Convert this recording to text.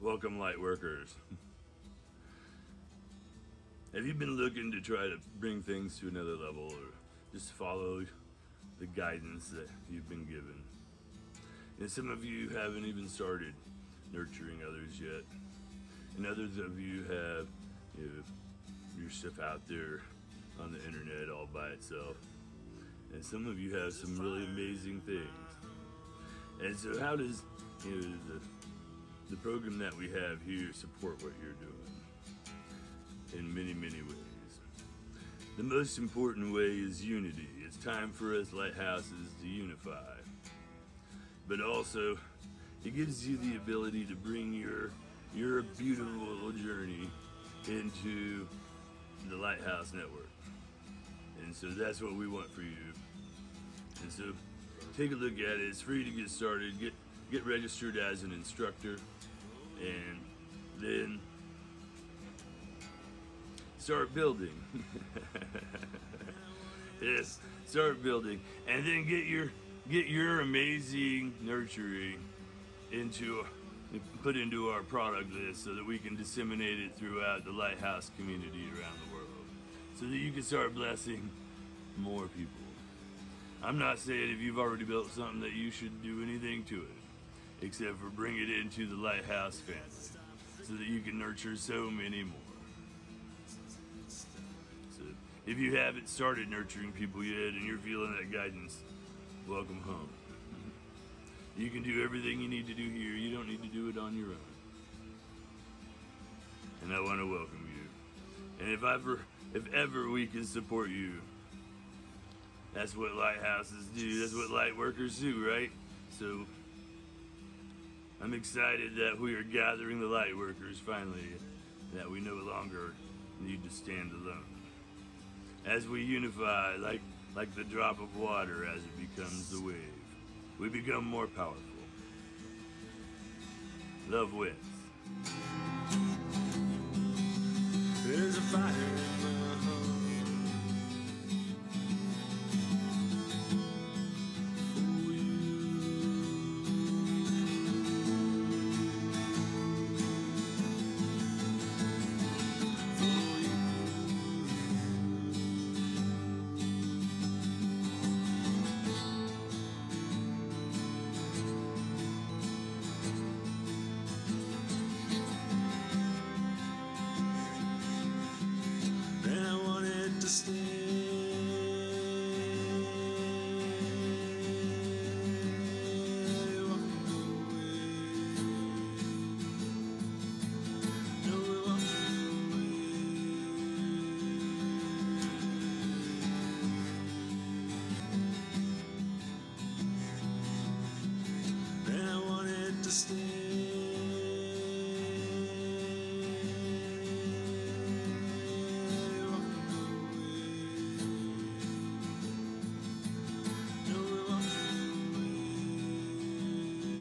Welcome, Lightworkers. Have you been looking to try to bring things to another level, or just follow the guidance that you've been given? And some of you haven't even started nurturing others yet, and others of you have your stuff out there on the internet all by itself, and some of you have some really amazing things. And so how does the program that we have here support what you're doing? In many, many ways. The most important way is unity. It's time for us lighthouses to unify. But also, it gives you the ability to bring your beautiful journey into the Lighthouse Network. And so that's what we want for you. And so take a look at it. It's free to get started. Get registered as an instructor, and then start building. Yes, start building, and then get your amazing nurturing put into our product list so that we can disseminate it throughout the Lighthouse community around the world, so that you can start blessing more people. I'm not saying if you've already built something that you should do anything to it, except for bring it into the Lighthouse family, so that you can nurture so many more. So if you haven't started nurturing people yet and you're feeling that guidance, welcome home. You can do everything you need to do here. You don't need to do it on your own. And I want to welcome you. And if ever we can support you, that's what lighthouses do. That's what lightworkers do, right? So I'm excited that we are gathering the lightworkers finally, that we no longer need to stand alone. As we unify like the drop of water as it becomes the wave, we become more powerful. Love wins. There's a fire